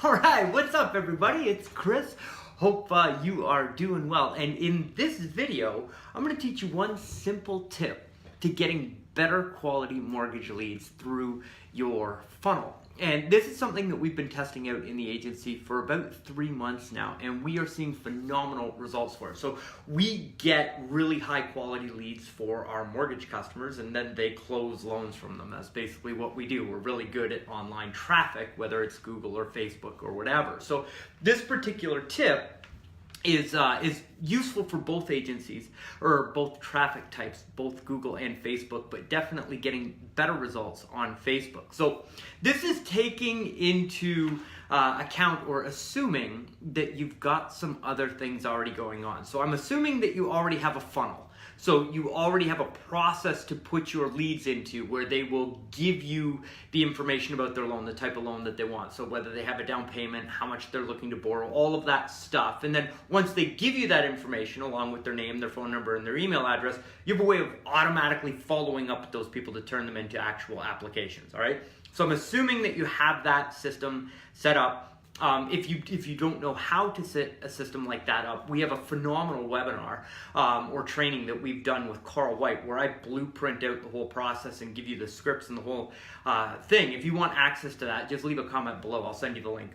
Alright, what's up everybody? It's Chris. Hope you are doing well. And in this video, I'm going to teach you one simple tip to getting better quality mortgage leads through your funnel. And this is something that we've been testing out in the agency for about 3 months now, and we are seeing phenomenal results for it. So we get really high quality leads for our mortgage customers, and then they close loans from them. That's basically what we do. We're really good at online traffic, whether it's Google or Facebook or whatever. So this particular tip is useful for both agencies, or both traffic types, both Google and Facebook, but definitely getting better results on Facebook. So this is taking into account, or assuming that you've got some other things already going on. So I'm assuming that you already have a funnel. So you already have a process to put your leads into where they will give you the information about their loan, the type of loan that they want. So whether they have a down payment, how much they're looking to borrow, all of that stuff. And then once they give you that information along with their name, their phone number, and their email address, you have a way of automatically following up with those people to turn them into actual applications, all right? So I'm assuming that you have that system set up. If you don't know how to set a system like that up, we have a phenomenal webinar or training that we've done with Carl White, where I blueprint out the whole process and give you the scripts and the whole thing. If you want access to that, just leave a comment below. I'll send you the link.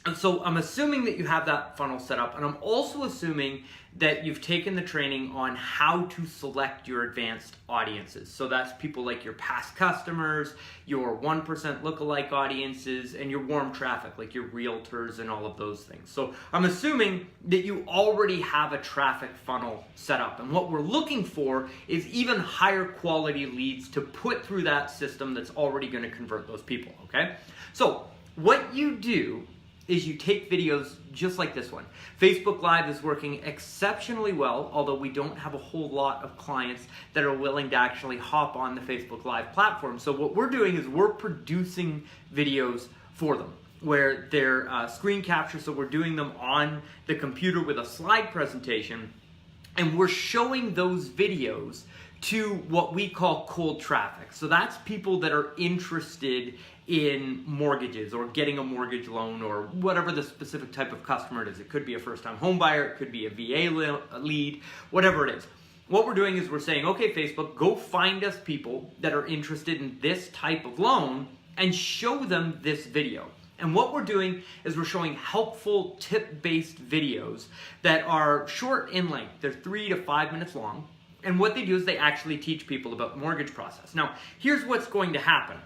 And so I'm assuming that you have that funnel set up, and I'm also assuming that you've taken the training on how to select your advanced audiences. So that's people like your past customers, your 1% lookalike audiences, and your warm traffic, like your realtors and all of those things. So I'm assuming that you already have a traffic funnel set up, and what we're looking for is even higher quality leads to put through that system that's already going to convert those people, okay? So what you do is you take videos just like this one. Facebook Live is working exceptionally well, although we don't have a whole lot of clients that are willing to actually hop on the Facebook Live platform. So what we're doing is we're producing videos for them, where they're screen capture, so we're doing them on the computer with a slide presentation, and we're showing those videos to what we call cold traffic. So that's people that are interested in mortgages or getting a mortgage loan, or whatever the specific type of customer it is. It could be a first-time home buyer, it could be a VA lead, whatever it is. What we're doing is we're saying, okay, Facebook, go find us people that are interested in this type of loan and show them this video. And what we're doing is we're showing helpful tip-based videos that are short in length. They're 3 to 5 minutes long. And what they do is they actually teach people about the mortgage process. Now, here's what's going to happen.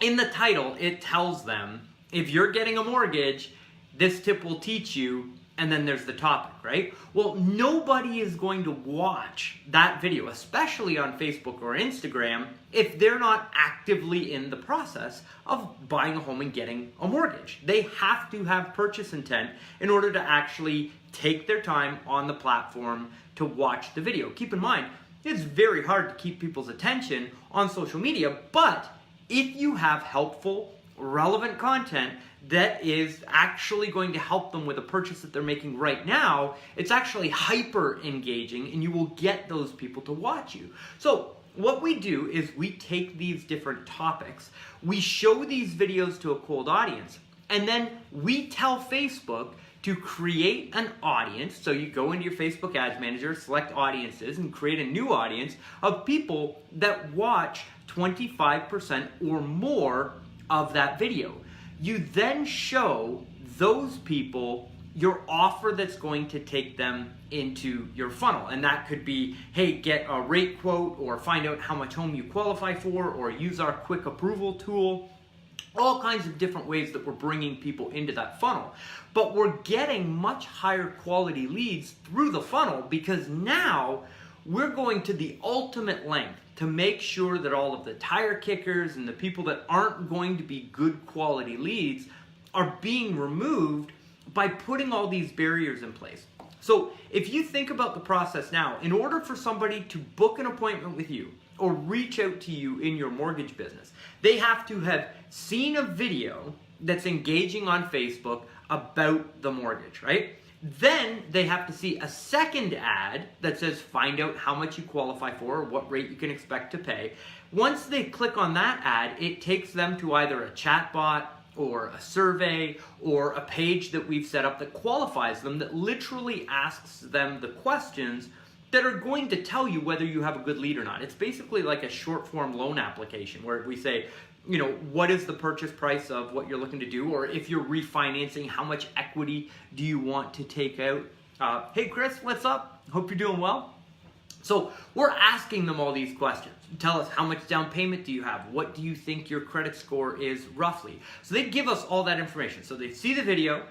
In the title, it tells them, if you're getting a mortgage, this tip will teach you, and then there's the topic, right? Well, nobody is going to watch that video, especially on Facebook or Instagram, if they're not actively in the process of buying a home and getting a mortgage. They have to have purchase intent in order to actually take their time on the platform to watch the video. Keep in mind, it's very hard to keep people's attention on social media, but if you have helpful, relevant content that is actually going to help them with a purchase that they're making right now, it's actually hyper engaging, and you will get those people to watch you. So what we do is we take these different topics, we show these videos to a cold audience, and then we tell Facebook to create an audience. So you go into your Facebook Ads Manager, select audiences, and create a new audience of people that watch 25% or more of that video. You then show those people your offer that's going to take them into your funnel. And that could be, hey, get a rate quote, or find out how much home you qualify for, or use our quick approval tool. All kinds of different ways that we're bringing people into that funnel. But we're getting much higher quality leads through the funnel, because now we're going to the ultimate length to make sure that all of the tire kickers and the people that aren't going to be good quality leads are being removed by putting all these barriers in place. So if you think about the process now, in order for somebody to book an appointment with you or reach out to you in your mortgage business, they have to have seen a video that's engaging on Facebook about the mortgage, right? Then they have to see a second ad that says find out how much you qualify for, or what rate you can expect to pay. Once they click on that ad, it takes them to either a chatbot or a survey or a page that we've set up that qualifies them, that literally asks them the questions that are going to tell you whether you have a good lead or not. It's basically like a short form loan application where we say, you know, what is the purchase price of what you're looking to do? Or if you're refinancing, how much equity do you want to take out? Hey Chris, what's up? Hope you're doing well. So we're asking them all these questions. Tell us, how much down payment do you have? What do you think your credit score is roughly? So they give us all that information. So they see the video,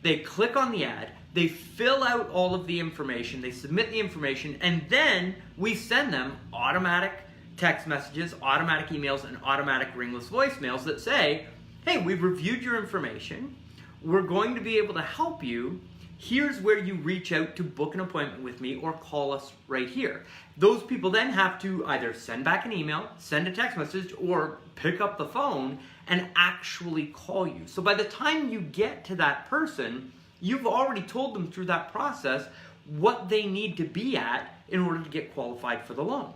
they click on the ad, they fill out all of the information, they submit the information, and then we send them automatic text messages, automatic emails, and automatic ringless voicemails that say, hey, we've reviewed your information, we're going to be able to help you, here's where you reach out to book an appointment with me or call us right here. Those people then have to either send back an email, send a text message, or pick up the phone and actually call you. So by the time you get to that person, you've already told them through that process what they need to be at in order to get qualified for the loan.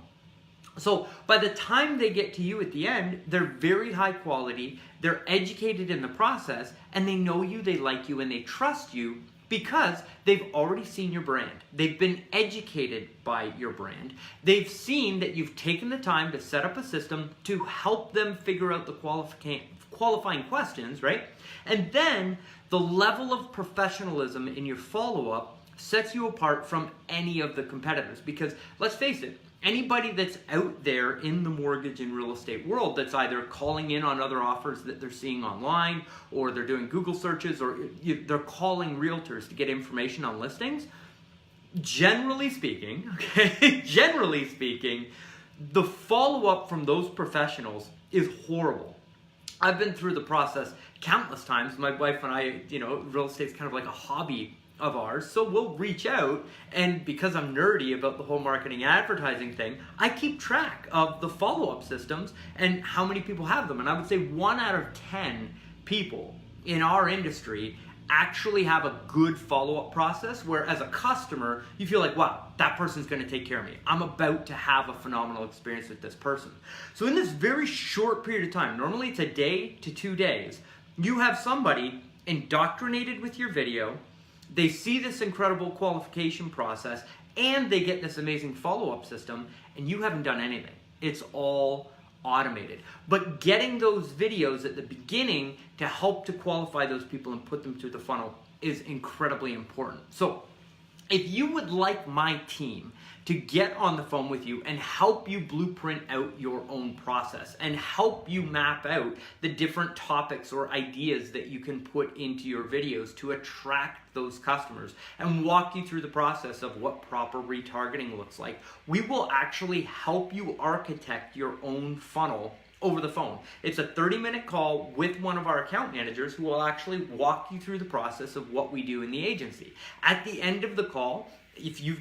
So by the time they get to you at the end, they're very high quality, they're educated in the process, and they know you, they like you, and they trust you because they've already seen your brand. They've been educated by your brand. They've seen that you've taken the time to set up a system to help them figure out the qualifying questions, right? And then the level of professionalism in your follow-up sets you apart from any of the competitors. Because let's face it, anybody that's out there in the mortgage and real estate world that's either calling in on other offers that they're seeing online, or they're doing Google searches, or they're calling realtors to get information on listings, generally speaking, the follow-up from those professionals is horrible. I've been through the process countless times. My wife and I, real estate's kind of like a hobby of ours, so we'll reach out, and because I'm nerdy about the whole marketing and advertising thing, I keep track of the follow-up systems and how many people have them. And I would say 1 out of 10 people in our industry actually have a good follow-up process, where as a customer, you feel like, wow, that person's gonna take care of me. I'm about to have a phenomenal experience with this person. So in this very short period of time, normally it's a day to 2 days, you have somebody indoctrinated with your video, they see this incredible qualification process, and they get this amazing follow-up system, and you haven't done anything. It's all automated. But getting those videos at the beginning to help to qualify those people and put them through the funnel is incredibly important. So if you would like my team to get on the phone with you and help you blueprint out your own process and help you map out the different topics or ideas that you can put into your videos to attract those customers and walk you through the process of what proper retargeting looks like, we will actually help you architect your own funnel over the phone. It's a 30-minute call with one of our account managers who will actually walk you through the process of what we do in the agency. At the end of the call, if you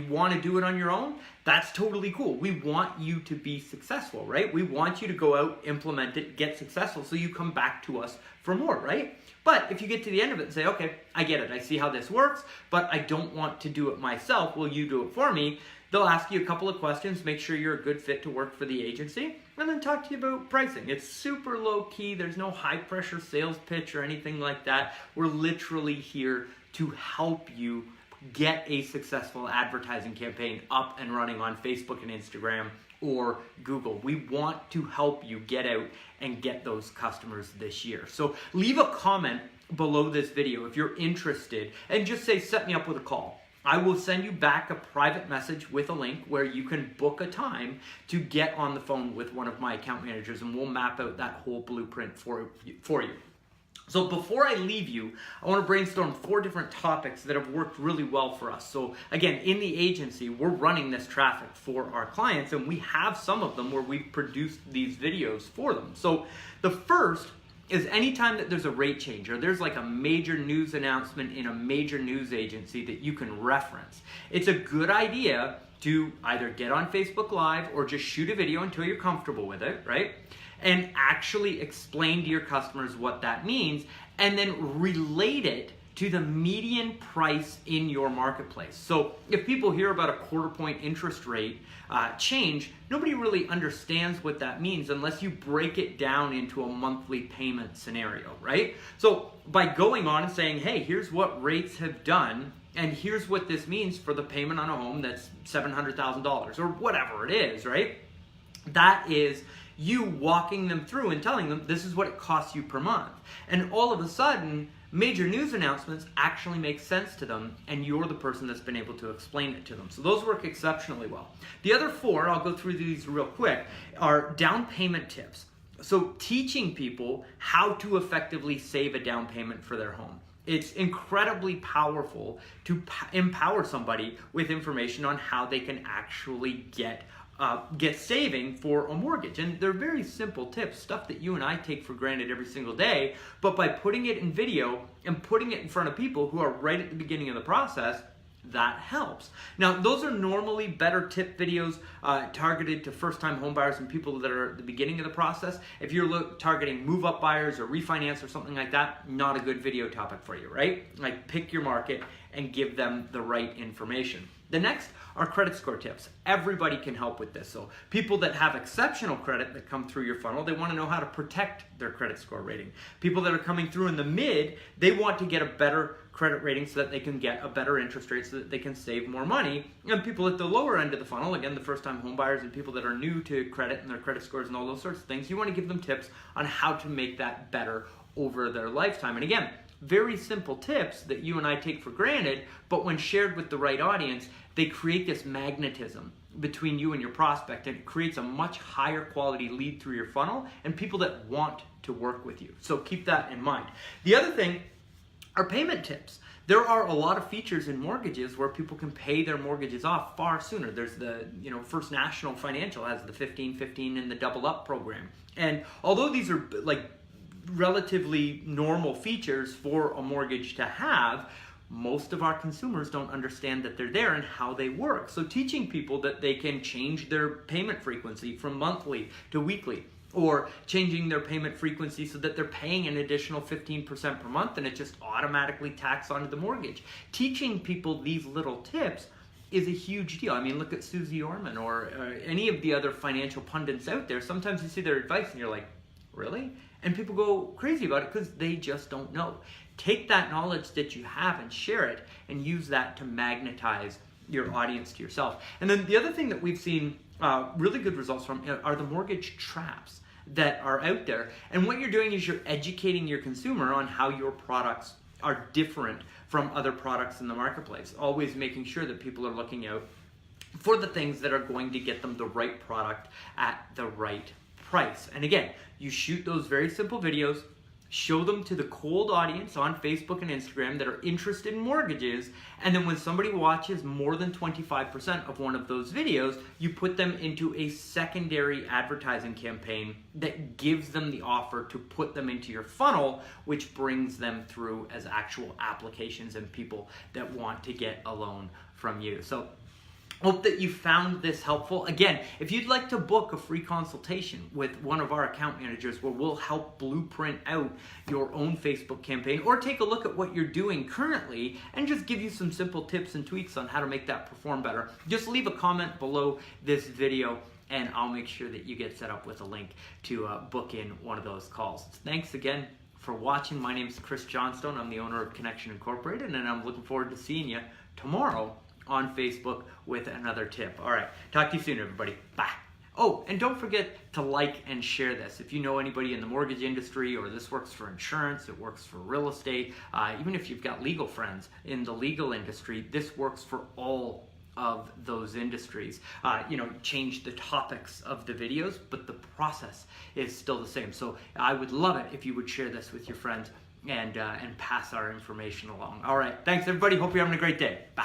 want to do it on your own, that's totally cool. We want you to be successful, right? We want you to go out, implement it, get successful, so you come back to us for more, right? But if you get to the end of it and say, okay, I get it, I see how this works, but I don't want to do it myself, will you do it for me? They'll ask you a couple of questions, make sure you're a good fit to work for the agency, and then talk to you about pricing. It's super low key, there's no high pressure sales pitch or anything like that. We're literally here to help you get a successful advertising campaign up and running on Facebook and Instagram or Google. We want to help you get out and get those customers this year. So leave a comment below this video if you're interested, and just say, set me up with a call. I will send you back a private message with a link where you can book a time to get on the phone with one of my account managers, and we'll map out that whole blueprint for you. So before I leave you, I want to brainstorm 4 different topics that have worked really well for us. So again, in the agency, we're running this traffic for our clients, and we have some of them where we've produced these videos for them. So the first is anytime that there's a rate change or there's like a major news announcement in a major news agency that you can reference, it's a good idea to either get on Facebook Live or just shoot a video until you're comfortable with it, right? And actually explain to your customers what that means, and then relate it to the median price in your marketplace. So if people hear about a 1/4 point interest rate change, nobody really understands what that means unless you break it down into a monthly payment scenario, right? So by going on and saying, hey, here's what rates have done, and here's what this means for the payment on a home that's $700,000 or whatever it is, right? That is you walking them through and telling them this is what it costs you per month. And all of a sudden, major news announcements actually make sense to them, and you're the person that's been able to explain it to them. So those work exceptionally well. The other 4, I'll go through these real quick, are down payment tips. So teaching people how to effectively save a down payment for their home. It's incredibly powerful to empower somebody with information on how they can actually get saving for a mortgage. And they're very simple tips, stuff that you and I take for granted every single day, but by putting it in video and putting it in front of people who are right at the beginning of the process, that helps. Now, those are normally better tip videos targeted to first-time homebuyers and people that are at the beginning of the process. If you're targeting move-up buyers or refinance or something like that, not a good video topic for you, right? Like, pick your market and give them the right information. The next are credit score tips. Everybody can help with this. So people that have exceptional credit that come through your funnel, they want to know how to protect their credit score rating. People that are coming through in the mid, they want to get a better credit rating so that they can get a better interest rate so that they can save more money. And people at the lower end of the funnel, again, the first-time home buyers and people that are new to credit and their credit scores and all those sorts of things, you want to give them tips on how to make that better over their lifetime. And again, very simple tips that you and I take for granted, but when shared with the right audience, they create this magnetism between you and your prospect, and it creates a much higher quality lead through your funnel and people that want to work with you. So keep that in mind. The other thing are payment tips. There are a lot of features in mortgages where people can pay their mortgages off far sooner. There's the, First National Financial has the 15-15 and the Double Up program. And although these are like relatively normal features for a mortgage to have, most of our consumers don't understand that they're there and how they work. So teaching people that they can change their payment frequency from monthly to weekly, or changing their payment frequency so that they're paying an additional 15% per month and it just automatically tacks onto the mortgage. Teaching people these little tips is a huge deal. I mean, look at Susie Orman or any of the other financial pundits out there. Sometimes you see their advice and you're like, really? And people go crazy about it because they just don't know. Take that knowledge that you have and share it and use that to magnetize your audience to yourself. And then the other thing that we've seen really good results from are the mortgage traps that are out there. And what you're doing is you're educating your consumer on how your products are different from other products in the marketplace. Always making sure that people are looking out for the things that are going to get them the right product at the right price. And again, you shoot those very simple videos, show them to the cold audience on Facebook and Instagram that are interested in mortgages, and then when somebody watches more than 25% of one of those videos, you put them into a secondary advertising campaign that gives them the offer to put them into your funnel, which brings them through as actual applications and people that want to get a loan from you. So hope that you found this helpful. Again, if you'd like to book a free consultation with one of our account managers where we'll help blueprint out your own Facebook campaign, or take a look at what you're doing currently and just give you some simple tips and tweaks on how to make that perform better, just leave a comment below this video and I'll make sure that you get set up with a link to book in one of those calls. Thanks again for watching. My name is Chris Johnstone. I'm the owner of Connection Incorporated, and I'm looking forward to seeing you tomorrow on Facebook with another tip. All right, talk to you soon, everybody. Bye. Oh, and don't forget to like and share this. If you know anybody in the mortgage industry, or this works for insurance, it works for real estate, even if you've got legal friends in the legal industry, this works for all of those industries. Change the topics of the videos, but the process is still the same. So I would love it if you would share this with your friends and pass our information along. All right, thanks everybody. Hope you're having a great day. Bye.